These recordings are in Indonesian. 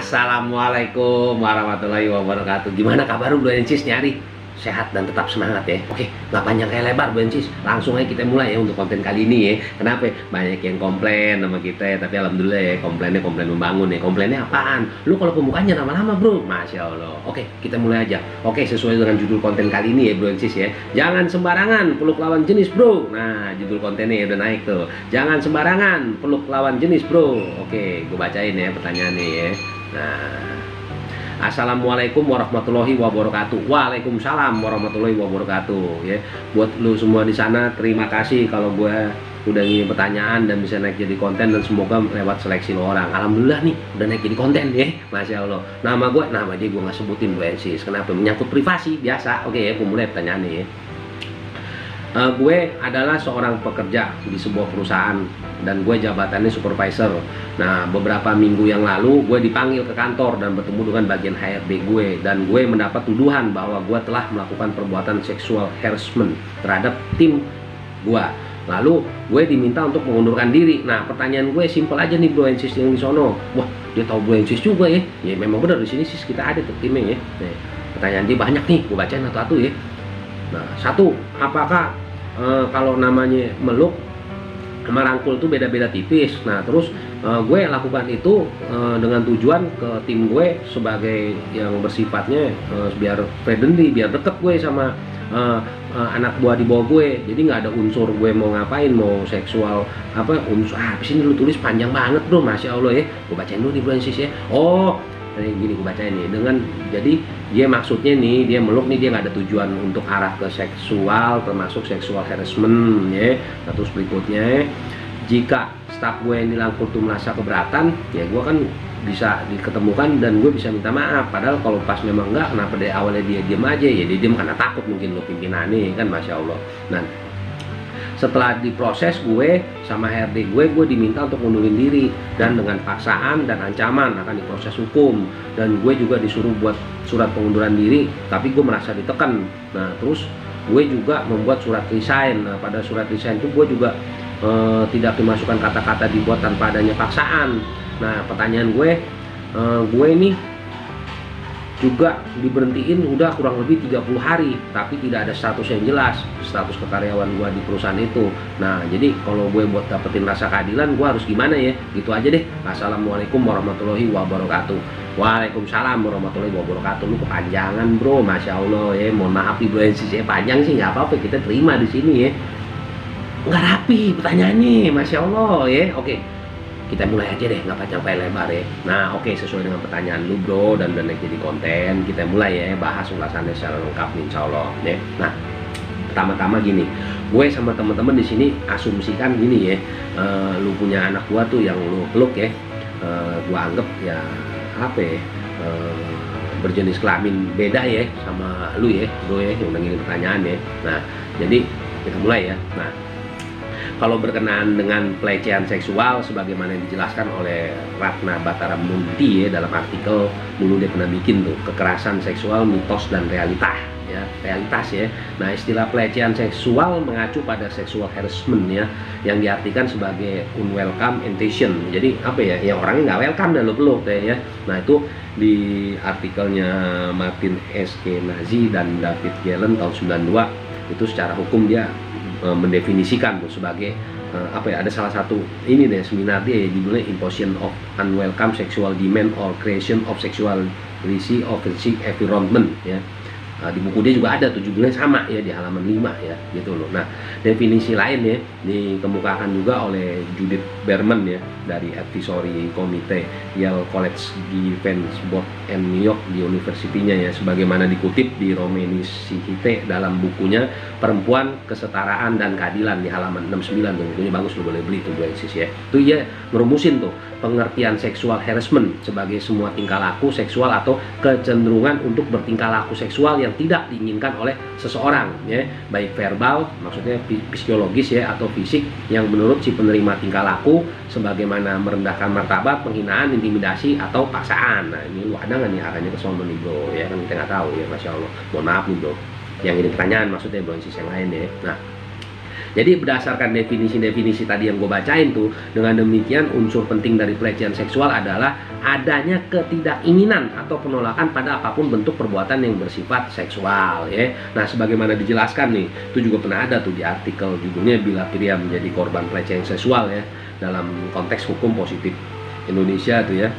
Assalamualaikum warahmatullahi wabarakatuh. Gimana kabar Bro Ensis nyari? Sehat dan tetap semangat ya. Oke, nggak panjang kayak lebar Bro Ensis. Langsung aja kita mulai ya untuk konten kali ini ya. Kenapa? Banyak yang komplain sama kita ya, tapi alhamdulillah ya komplainnya komplain membangun ya. Komplainnya apaan? Lu kalau pembukanya lama-lama Bro. Masya Allah. Oke, kita mulai aja. Oke, sesuai dengan judul konten kali ini ya Bro Ensis ya. Jangan sembarangan peluk lawan jenis Bro. Nah, judul kontennya udah naik tuh. Jangan sembarangan peluk lawan jenis Bro. Oke, gue bacain ya pertanyaannya ya. Nah, Assalamualaikum warahmatullahi wabarakatuh. Waalaikumsalam warahmatullahi wabarakatuh ya. Buat lu semua di sana, terima kasih kalau gue udah ngirim pertanyaan dan bisa naik jadi konten, dan semoga lewat seleksi lo orang. Alhamdulillah nih udah naik jadi konten ya. Masya Allah. Nama dia gue nggak sebutin Bro Ensis. Kenapa? Menyangkut privasi biasa. Oke ya, gue mulai pertanyaannya ya. Gue adalah seorang pekerja di sebuah perusahaan dan gue jabatannya supervisor. Nah, beberapa minggu yang lalu gue dipanggil ke kantor dan bertemu dengan bagian HRD gue, dan gue mendapat tuduhan bahwa gue telah melakukan perbuatan seksual harassment terhadap tim gue. Lalu gue diminta untuk mengundurkan diri. Nah, pertanyaan gue simpel aja nih Bro Ensis yang di sono. Wah, dia tahu Bro Ensis juga ya. Ya memang benar, di sini sih kita ada tuh timnya ya. Nah, pertanyaan dia banyak nih, gue bacain satu-satu ya. Nah, satu, apakah kalau namanya meluk sama rangkul itu beda-beda tipis. Nah, terus gue lakukan itu dengan tujuan ke tim gue sebagai yang bersifatnya biar friendly, biar deket gue sama anak buah di bawah gue. Jadi nggak ada unsur gue mau ngapain, mau seksual unsur habis ini lu tulis panjang banget Bro, Masya Allah ya. Gue bacain dulu di Bro Ensis ya. Oh, gini gue bacain nih, dengan jadi dia maksudnya nih, dia meluk nih, dia nggak ada tujuan untuk arah ke seksual, termasuk seksual harassment ya. Nah, terus berikutnya, jika staf gue yang dirangkul tuh merasa keberatan, ya gue kan bisa diketemukan dan gue bisa minta maaf. Padahal kalau pas memang enggak, kenapa dari awalnya dia diem aja? Ya dia diem karena takut mungkin lo pimpinannya kan, Masya Allah. Nah, setelah diproses gue sama HRD gue diminta untuk mundurin diri, dan dengan paksaan dan ancaman akan diproses hukum, dan gue juga disuruh buat surat pengunduran diri, tapi gue merasa ditekan. Nah, terus gue juga membuat surat resign. Nah, pada surat resign itu gue juga tidak dimasukkan kata-kata dibuat tanpa adanya paksaan. Nah, pertanyaan gue ini juga diberhentiin udah kurang lebih 30 hari, tapi tidak ada status yang jelas, status kekaryawan gue di perusahaan itu. Nah, jadi kalau gue buat dapetin rasa keadilan, gue harus gimana ya? Gitu aja deh. Assalamualaikum warahmatullahi wabarakatuh. Waalaikumsalam warahmatullahi wabarakatuh. Lu kepanjangan Bro, Masya Allah ya. Mohon maaf nih Bro Ensis ya, panjang sih nggak apa-apa, kita terima di sini ya. Nggak rapi pertanyaannya, Masya Allah ya. Oke, kita mulai aja deh, nggak panjang lebar ya. Nah, oke, sesuai dengan pertanyaan lu Bro dan naik jadi konten, kita mulai ya, bahas ulasannya secara lengkap insya Allah ya. Nah, pertama-tama gini, gue sama teman-teman di sini asumsikan gini ya, lu punya anak gua tuh yang lu peluk ya, gua anggap ya berjenis kelamin beda ya sama lu ya Bro ya, yang ngirim pertanyaan ya. Nah, jadi kita mulai ya. Nah, kalau berkenaan dengan pelecehan seksual sebagaimana yang dijelaskan oleh Ratna Batara Munti ya, dalam artikel dulu dia pernah bikin tuh, kekerasan seksual mitos dan realitas ya. Nah, istilah pelecehan seksual mengacu pada sexual harassment ya, yang diartikan sebagai unwelcome intention. Jadi yang orangnya nggak welcome dan lo peluk ya. Nah, itu di artikelnya Martin Eskenazi dan David Galen tahun 92, itu secara hukum dia mendefinisikan tuh sebagai ada salah satu ini deh seminar dia ya, judulnya Imposition of Unwelcome Sexual Demand or Creation of Sexual Offensive Environment ya. Di buku dia juga ada tuh judulnya sama ya, di halaman 5 ya gitu loh. Nah, definisi lain ya dikemukakan juga oleh Judith Berman ya, dari Advisory Committee Yale College Defense Board and New York di universitinya ya, sebagaimana dikutip di Romani Sihite dalam bukunya Perempuan, Kesetaraan dan Keadilan di halaman 69 tuh. Bukunya bagus, lo boleh beli tuh Bro Ensis ya. Itu ia merumusin tuh pengertian seksual harassment sebagai semua tingkah laku seksual atau kecenderungan untuk bertingkah laku seksual yang tidak diinginkan oleh seseorang ya, baik verbal maksudnya psikologis ya, atau fisik, yang menurut si penerima tingkah laku sebagaimana merendahkan martabat, penghinaan, intimidasi atau paksaan. Nah, ini lu ada nggak nih arahnya ke sono nih Bro ya, kan kita nggak tahu ya. Masya Allah, mohon maaf nih Bro yang ini pertanyaan maksudnya Bro Ensis yang lain ya. Nah, Jadi berdasarkan definisi-definisi tadi yang gue bacain tuh, dengan demikian unsur penting dari pelecehan seksual adalah adanya ketidakinginan atau penolakan pada apapun bentuk perbuatan yang bersifat seksual ya. Nah, sebagaimana dijelaskan nih, itu juga pernah ada tuh di artikel judulnya Bila Pria Menjadi Korban Pelecehan Seksual ya, dalam konteks hukum positif Indonesia tuh ya.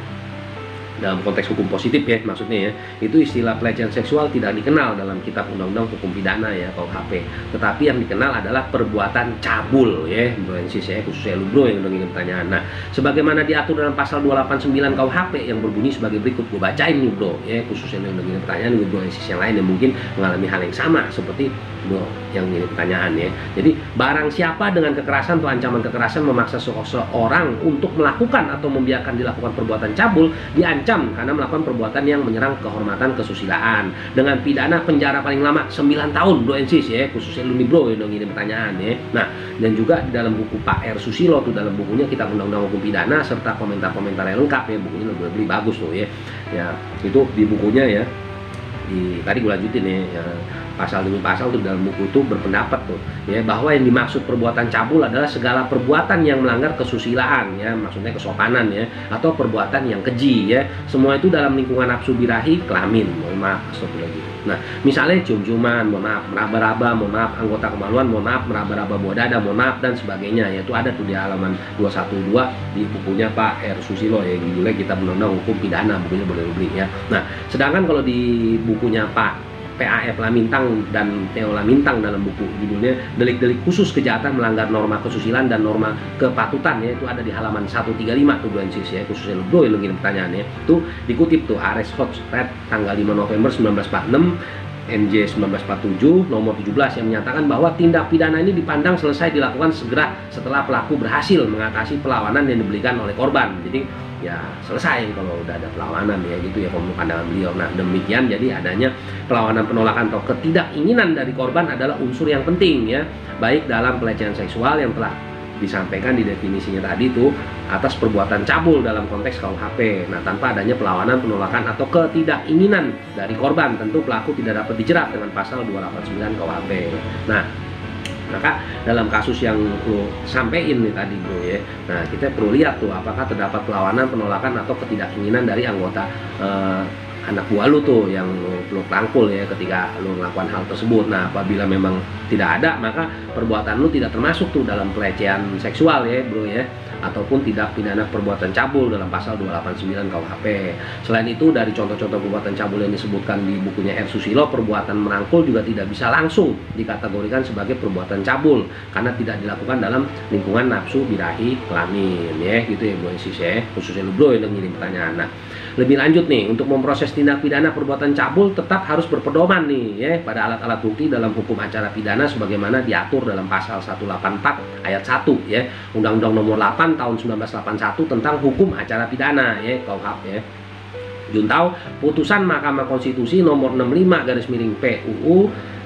Dalam konteks hukum positif ya maksudnya ya, itu istilah pelecehan seksual tidak dikenal dalam kitab undang-undang hukum pidana ya KUHP, tetapi yang dikenal adalah perbuatan cabul ya bro Ensis ya, khususnya lu bro yang udah ngirim pertanyaan. Nah, sebagaimana diatur dalam pasal 289 KUHP yang berbunyi sebagai berikut, gue bacain nih bro ya, khususnya yang udah ngirim pertanyaan gue bro Ensis yang lain yang mungkin mengalami hal yang sama seperti bro yang ngirim pertanyaan ya. Jadi barang siapa dengan kekerasan atau ancaman kekerasan memaksa seseorang untuk melakukan atau membiarkan dilakukan perbuatan cabul, diancam karena melakukan perbuatan yang menyerang kehormatan kesusilaan dengan pidana penjara paling lama 9 tahun bro Ensis ya, khususnya lu nih bro yang ngirim pertanyaan ya. Nah, dan juga di dalam buku Pak R. Susilo tuh, dalam bukunya Kitab Undang-Undang Hukum Pidana serta komentar-komentar yang lengkap ya, bukunya lo beli bagus tuh ya. Ya, itu di bukunya ya. Tadi gue lanjutin ya, pasal demi pasal tuh dalam buku itu berpendapat tuh ya, bahwa yang dimaksud perbuatan cabul adalah segala perbuatan yang melanggar kesusilaan ya, maksudnya kesopanan ya, atau perbuatan yang keji ya, semua itu dalam lingkungan nafsu birahi kelamin. Mohon maaf, astagfirullahaladzim. Nah, misalnya cium-ciuman, mohon maaf, meraba-raba, mohon maaf, anggota kemaluan, mohon maaf, meraba-raba buah dada, mohon maaf, dan sebagainya ya. Itu ada tuh di halaman 212 di bukunya Pak R. Susilo ya, judulnya Kitab Undang-Undang Hukum Pidana, bukunya boleh beli ya. Nah, sedangkan kalau di bukunya Pak PAF Lamintang dan Theo Lamintang dalam buku judulnya Delik-delik Khusus Kejahatan Melanggar Norma Kesusilaan dan Norma Kepatutan ya, itu ada di halaman 135 tuh bro Ensis ya, khususnya bro yang ngirim pertanyaannya tuh dikutip tuh Arrest Hot Red tanggal 5 November 1946 NJ 1947 nomor 17 yang menyatakan bahwa tindak pidana ini dipandang selesai dilakukan segera setelah pelaku berhasil mengatasi perlawanan yang diberikan oleh korban. Jadi ya selesai kalau udah ada perlawanan ya gitu ya, menurut pandangan beliau. Nah, demikian jadi adanya perlawanan, penolakan atau ketidakinginan dari korban adalah unsur yang penting ya, baik dalam pelecehan seksual yang telah disampaikan di definisinya tadi tuh atas perbuatan cabul dalam konteks KUHP. Nah, tanpa adanya perlawanan, penolakan atau ketidakinginan dari korban, tentu pelaku tidak dapat dijerat dengan pasal 289 KUHP. Nah, maka dalam kasus yang lo sampein nih tadi bro ya, nah kita perlu lihat tuh apakah terdapat perlawanan, penolakan atau ketidakinginan dari anggota anak buah lu tuh yang lu rangkul ya ketika lu melakukan hal tersebut. Nah, apabila memang tidak ada, maka perbuatan lu tidak termasuk tuh dalam pelecehan seksual ya bro ya, ataupun tidak pidana perbuatan cabul dalam pasal 289 KUHP. Selain itu, dari contoh-contoh perbuatan cabul yang disebutkan di bukunya R. Susilo, perbuatan merangkul juga tidak bisa langsung dikategorikan sebagai perbuatan cabul karena tidak dilakukan dalam lingkungan nafsu birahi kelamin ya gitu ya bro Ensis ya, khususnya lu bro yang ngirim pertanyaan. Nah, lebih lanjut nih, untuk memproses tindak pidana perbuatan cabul tetap harus berpedoman nih ya pada alat-alat bukti dalam hukum acara pidana sebagaimana diatur dalam pasal 184 ayat 1 ya Undang-Undang Nomor 8 tahun 1981 tentang hukum acara pidana ya KUHP ya. Juntau putusan Mahkamah Konstitusi nomor 65/PUU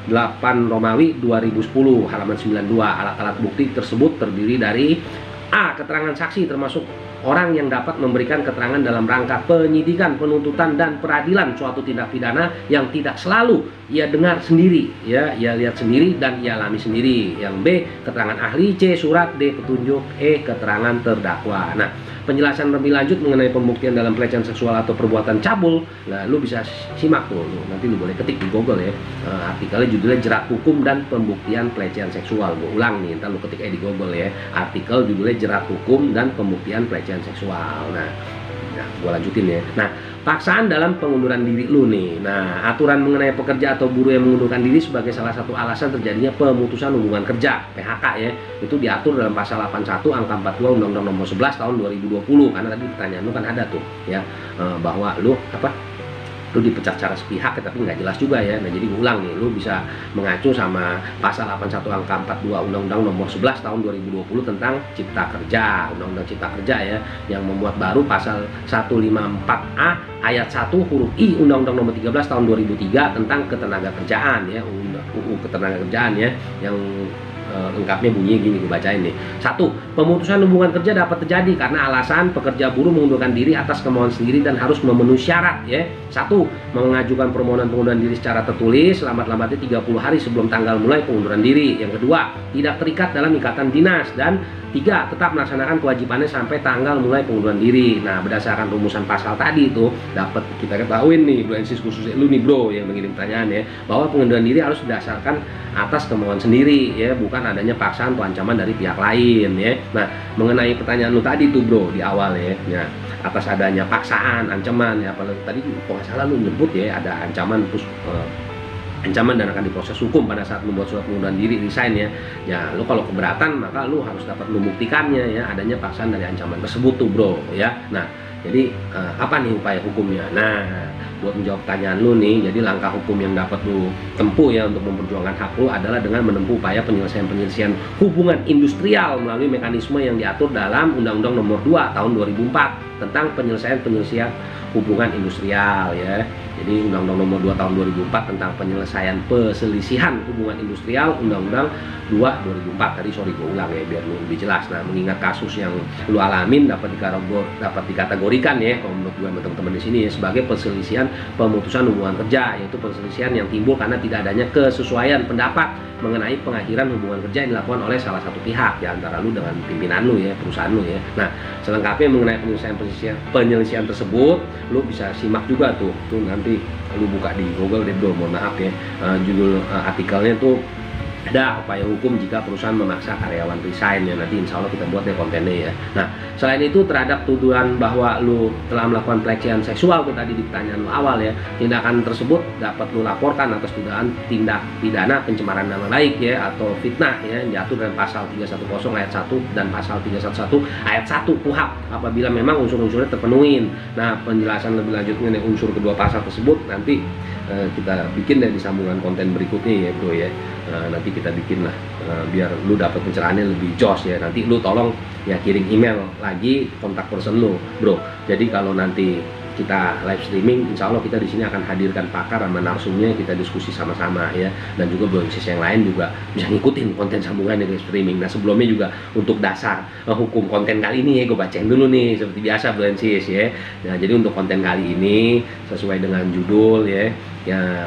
8 Romawi 2010 halaman 92. Alat-alat bukti tersebut terdiri dari A. Keterangan saksi termasuk orang yang dapat memberikan keterangan dalam rangka penyidikan, penuntutan, dan peradilan suatu tindak pidana yang tidak selalu ia dengar sendiri, ya, ia lihat sendiri dan ia alami sendiri. Yang B. Keterangan ahli. C. Surat. D. Petunjuk. E. Keterangan terdakwa. Nah, penjelasan lebih lanjut mengenai pembuktian dalam pelecehan seksual atau perbuatan cabul, nah lu bisa simak tuh, nanti lu boleh ketik di Google ya, artikelnya judulnya Jerat Hukum dan Pembuktian Pelecehan Seksual. Gue ulang nih, ntar lu ketik di Google ya, artikel judulnya Jerat Hukum dan Pembuktian Pelecehan Seksual. Nah, gue lanjutin ya. Nah, paksaan dalam pengunduran diri lu nih. Nah, aturan mengenai pekerja atau buruh yang mengundurkan diri sebagai salah satu alasan terjadinya pemutusan hubungan kerja (PHK) ya, itu diatur dalam pasal 81 angka 42 Undang-Undang Nomor 11 tahun 2020. Karena tadi pertanyaan lu kan ada tuh ya, bahwa lu lu dipecat secara sepihak ya, tapi nggak jelas juga ya. Nah, jadi ulang nih, lu bisa mengacu sama pasal 81 angka 42 Undang-Undang Nomor 11 tahun 2020 tentang Cipta Kerja, Undang-Undang Cipta Kerja ya, yang memuat baru pasal 154A ayat 1 huruf I Undang-Undang Nomor 13 tahun 2003 tentang ketenaga kerjaan ya, UU Ketenaga Kerjaan ya, yang lengkapnya bunyi gini, gue bacain nih. 1. Pemutusan hubungan kerja dapat terjadi karena alasan pekerja buruh mengundurkan diri atas kemauan sendiri dan harus memenuhi syarat ya. 1. Mengajukan permohonan pengunduran diri secara tertulis lambat-lambatnya 30 hari sebelum tanggal mulai pengunduran diri. Yang kedua, tidak terikat dalam ikatan dinas. Dan 3. Tetap melaksanakan kewajibannya sampai tanggal mulai pengunduran diri. Nah, berdasarkan rumusan pasal tadi itu dapat kita ketahuin nih, Bro Ensis, khususnya lu nih bro yang mengirim pertanyaan ya, bahwa pengunduran diri harus didasarkan atas kemauan sendiri ya, bukan adanya paksaan atau ancaman dari pihak lain ya. Nah, mengenai pertanyaan lu tadi tuh bro di awal ya, atas adanya paksaan, ancaman ya, apalagi tadi kalau nggak salah lu nyebut ya ada ancaman terus ancaman dan akan diproses hukum pada saat membuat surat pengunduran diri, resign ya lu kalau keberatan maka lu harus dapat membuktikannya ya adanya paksaan dari ancaman tersebut tuh bro ya. Nah, jadi apa nih upaya hukumnya? Nah, buat menjawab pertanyaan lu nih, jadi langkah hukum yang dapat lu tempuh ya untuk memperjuangkan hak lu adalah dengan menempuh upaya penyelesaian hubungan industrial melalui mekanisme yang diatur dalam Undang-Undang Nomor 2 Tahun 2004 tentang penyelesaian hubungan industrial ya. Jadi Undang-Undang Nomor 2 Tahun 2004 tentang penyelesaian perselisihan hubungan industrial, Undang-Undang 2 2004 tadi, sorry gue ulang ya biar lebih jelas. Nah, mengingat kasus yang lu alamin dapat dikategorikan ya kalau menurut gue sama teman-teman di sini ya sebagai perselisihan pemutusan hubungan kerja, yaitu perselisihan yang timbul karena tidak adanya kesesuaian pendapat mengenai pengakhiran hubungan kerja yang dilakukan oleh salah satu pihak ya, antara lu dengan pimpinan lu ya, perusahaan lu ya. Nah, selengkapnya mengenai penyelesaian tersebut lu bisa simak juga tuh nanti lu buka di Google deh bro, mohon maaf ya, judul artikelnya tuh ada upaya hukum jika perusahaan memaksa karyawan resign ya, nanti insya Allah kita buat deh kontennya ya. Nah, selain itu terhadap tuduhan bahwa lu telah melakukan pelecehan seksual tuh tadi di pertanyaan lu awal ya, tindakan tersebut dapat lu laporkan atas tuduhan tindak pidana pencemaran nama baik ya atau fitnah ya, yang diatur dalam pasal 310 ayat 1 dan pasal 311 ayat 1 KUHP apabila memang unsur-unsurnya terpenuhi. Nah, penjelasan lebih lanjut mengenai unsur kedua pasal tersebut nanti kita bikin deh di sambungan konten berikutnya ya bro ya. Nanti kita bikin lah biar lu dapat pencerahannya lebih jos ya. Nanti lu tolong ya kirim email lagi kontak person lu bro. Jadi kalau nanti kita live streaming, insya Allah kita di sini akan hadirkan pakar sama narsumnya, kita diskusi sama-sama ya, dan juga broadcast yang lain juga bisa ngikutin konten sambungan dari streaming. Nah, sebelumnya juga untuk dasar hukum konten kali ini ya gue bacain dulu nih seperti biasa broadcast ya. Nah, jadi untuk konten kali ini sesuai dengan judul ya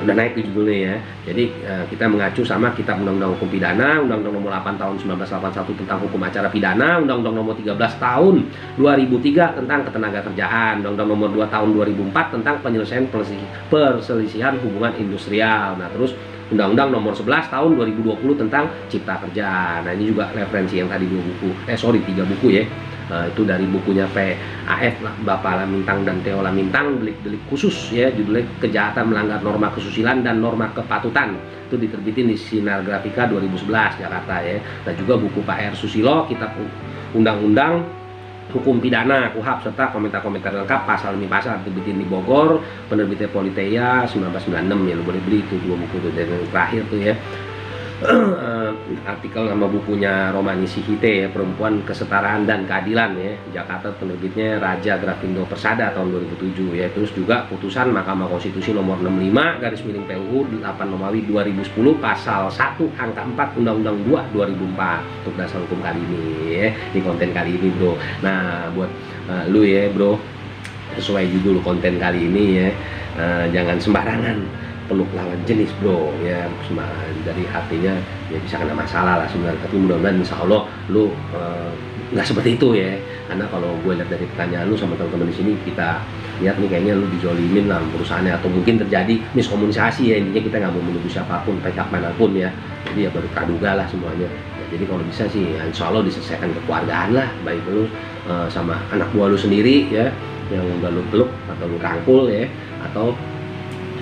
udah naik tuh judulnya ya. Jadi kita mengacu sama Kitab Undang-Undang Hukum Pidana, Undang-Undang Nomor 8 Tahun 1981 tentang Hukum Acara Pidana, Undang-Undang Nomor 13 Tahun 2003 tentang Ketenagakerjaan, Undang-Undang Nomor 2 Tahun 2004 tentang penyelesaian perselisihan hubungan industrial. Nah, terus Undang-Undang Nomor 11 Tahun 2020 tentang Cipta Kerja. Nah, ini juga referensi yang tadi 3 buku ya. Itu dari bukunya PAF Bapak Lamintang dan Theo Lamintang, delik khusus ya, judulnya Kejahatan Melanggar Norma Kesusilaan dan Norma Kepatutan. Itu diterbitin di Sinar Grafika 2011 Jakarta ya. Dan juga buku Pak R. Susilo, Kitab Undang-Undang Hukum Pidana KUHP serta komentar-komentar lengkap pasal demi pasal, terbitin di Bogor, penerbitnya Politeia 1996 ya, lo boleh beli itu 2 buku tuh. Dan yang terakhir tuh ya artikel nama bukunya Romani Sihite ya, Perempuan Kesetaraan dan Keadilan ya, Jakarta, penerbitnya Raja Grafindo Persada tahun 2007 ya. Terus juga putusan Mahkamah Konstitusi nomor 65/PUU 8 Romawi 2010 pasal 1 angka 4 Undang-Undang 2 2004 untuk dasar hukum kali ini ya, di konten kali ini bro. Nah, buat lu ya bro, sesuai judul konten kali ini ya, jangan sembarangan peluk lawan jenis bro ya, dari hatinya ya bisa kena masalah lah sebenarnya, tapi mudah-mudahan insya Allah lu nggak seperti itu ya. Karena kalau gue lihat dari pertanyaan lu sama teman-teman di sini, kita lihat nih kayaknya lu dijolimin lah perusahaannya, atau mungkin terjadi miskomunikasi ya. Intinya kita nggak mau menuduh siapapun, pihak manapun ya, jadi ya baru praduga lah semuanya ya. Jadi kalau bisa sih ya, insya Allah diselesaikan kekeluargaan lah, baik lu sama anak buah lu sendiri ya yang udah lu peluk atau lu rangkul ya, atau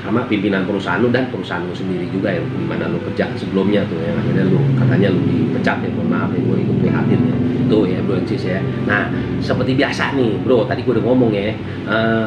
sama pimpinan perusahaan lu dan perusahaan lu sendiri juga yang dimana lu kerja sebelumnya tuh ya, akhirnya lu katanya lu dipecat ya, mohon maaf ya, gue ikut prihatin ya itu ya bro Ensis ya. Nah, seperti biasa nih bro, tadi gue udah ngomong ya,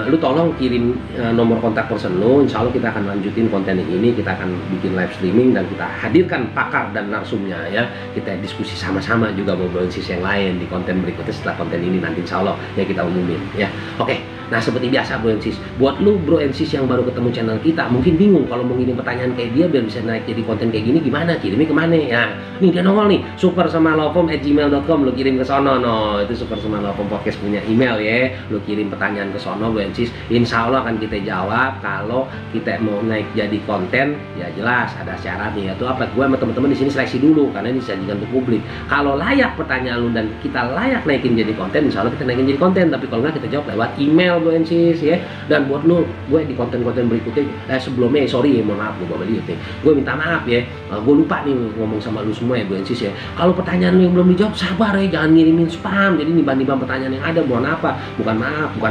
lu tolong kirim nomor kontak person lu, insya Allah kita akan lanjutin konten ini, kita akan bikin live streaming dan kita hadirkan pakar dan narsumnya ya, kita diskusi sama-sama juga sama bro Ensis yang lain di konten berikutnya setelah konten ini nanti insya Allah ya kita umumin ya. Oke. Nah seperti biasa bro and sis, buat lu bro and sis yang baru ketemu channel kita mungkin bingung kalau mau ngirim pertanyaan kayak dia biar bisa naik jadi konten kayak gini, gimana kirimnya kemana ya. Nih dia nongol nih, supersemalofom@gmail.com, lu kirim ke sono. No, itu Super Semalofom Podcast punya email ya, lu kirim pertanyaan ke sono bro and sis, insya Allah akan kita jawab. Kalau kita mau naik jadi konten ya jelas ada syaratnya, yaitu apa, gue sama teman-teman di sini seleksi dulu karena ini disajikan untuk publik. Kalau layak pertanyaan lu dan kita layak naikin jadi konten, insya Allah kita naikin jadi konten. Tapi kalau nggak kita jawab lewat email bro and sis ya. Dan buat lu, gue di konten-konten berikutnya sebelumnya sorry ya, mohon maaf gue bawa lihat nih, gue minta maaf ya, gue lupa nih ngomong sama lu semua ya bro and sis ya. Kalau pertanyaan lu yang belum dijawab sabar ya, jangan ngirimin spam. Jadi niban-niban pertanyaan yang ada, mohon apa, bukan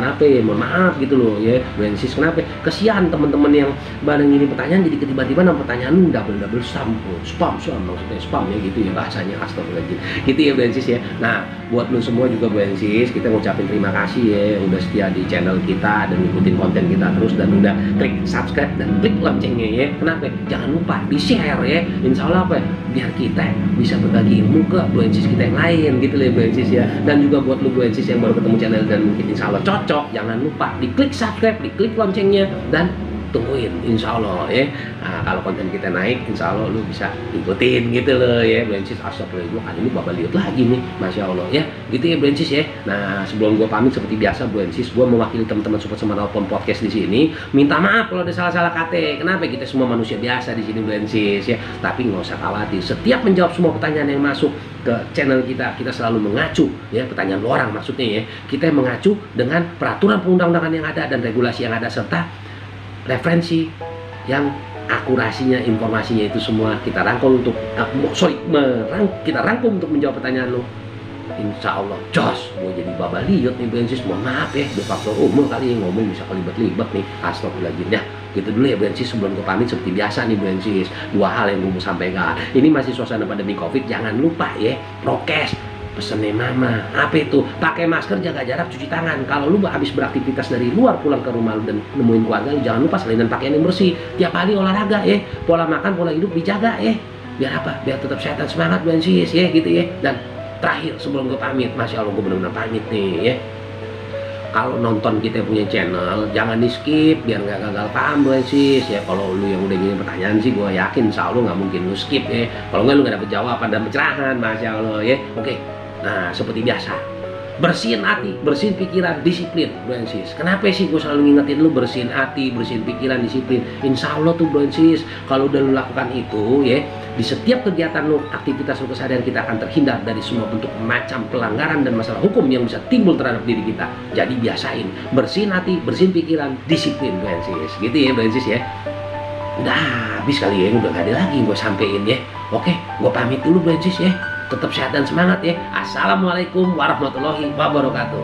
apa ya, mohon maaf gitu loh ya bro and sis. Kenapa? Kesian teman-teman yang bareng ini pertanyaan jadi ketiba-tiba nama pertanyaan lu double spam maksudnya spam ya gitu ya bahasanya, astagfirullahaladzim gitu ya bro and sis ya. Nah buat lu semua juga bro and sis, kita ngucapin terima kasih ya udah setia di channel kita dan ngikutin konten kita terus, dan udah klik subscribe dan klik loncengnya ya. Kenapa? Jangan lupa di share ya, insya Allah apa ya, biar kita bisa berbagi ilmu ke bro and sis kita yang lain gitu loh bro and sis ya. Dan juga buat lu bro and sis yang baru ketemu channel dan mungkin insya Allah cocok, jangan lupa diklik subscribe, diklik loncengnya, dan tungguin insya Allah ya. Nah, kalau konten kita naik insya Allah lu bisa ikutin gitu loh ya bro and sis. Astagfirullah, kali ini bapak lihat lagi nih, masya Allah ya gitu ya bro and sis ya. Nah sebelum gue pamit seperti biasa bro and sis, gue mewakili teman-teman Super Semalofom Podcast di sini minta maaf kalau ada salah-salah kata. Kenapa? Kita semua manusia biasa di sini bro and sis ya. Tapi nggak usah khawatir, setiap menjawab semua pertanyaan yang masuk ke channel kita, kita selalu mengacu ya, pertanyaan lu orang maksudnya ya, kita mengacu dengan peraturan perundang-undangan yang ada dan regulasi yang ada, serta referensi yang akurasinya, informasinya itu semua kita rangkum untuk kita rangkum untuk menjawab pertanyaan lo. Insya Allah jos, gue jadi baba liot nih bro and sis, mohon maaf ya, gue faktor umur kali yang ngomong bisa kelibet-libet nih, astagfirullahaladzim ya. Gitu dulu ya bro and sis, sebelum gue pamit seperti biasa nih bro and sis, dua hal yang gue mau sampaikan. Ini masih suasana pandemi covid, jangan lupa ya prokes. Pesennya mama, apa itu? Pakai masker, jaga jarak, cuci tangan. Kalau lu habis beraktivitas dari luar pulang ke rumah lu dan nemuin keluarga lu, jangan lupa salinan pakaian yang bersih. Tiap hari olahraga ya, pola makan, pola hidup dijaga ya. Biar apa? Biar tetap sehat dan semangat bro and sis ya gitu ya. Dan terakhir sebelum gue pamit, masya Allah gue benar-benar pamit nih ya. Kalau nonton kita punya channel jangan di skip biar nggak gagal paham bro and sis ya. Kalau lu yang udah gini pertanyaan sih gue yakin insya Allah nggak mungkin lu skip ya. Kalau nggak lu nggak dapet jawaban dan pencerahan, masya Allah ya. Oke. Nah seperti biasa, bersihin hati, bersihin pikiran, disiplin bro and sis. Kenapa sih gue selalu ngingetin lu bersihin hati, bersihin pikiran, disiplin? Insya Allah tuh bro and sis, kalau udah lu lakukan itu ya, di setiap kegiatan lu, aktivitas lu keseharian, kita akan terhindar dari semua bentuk macam pelanggaran dan masalah hukum yang bisa timbul terhadap diri kita. Jadi biasain bersihin hati, bersihin pikiran, disiplin bro and sis. Gitu ya bro and sis ya. Udah habis kali ya, udah gak ada lagi gue sampein ya. Oke, gue pamit dulu bro and sis ya. Tetap sehat dan semangat ya. Assalamualaikum warahmatullahi wabarakatuh.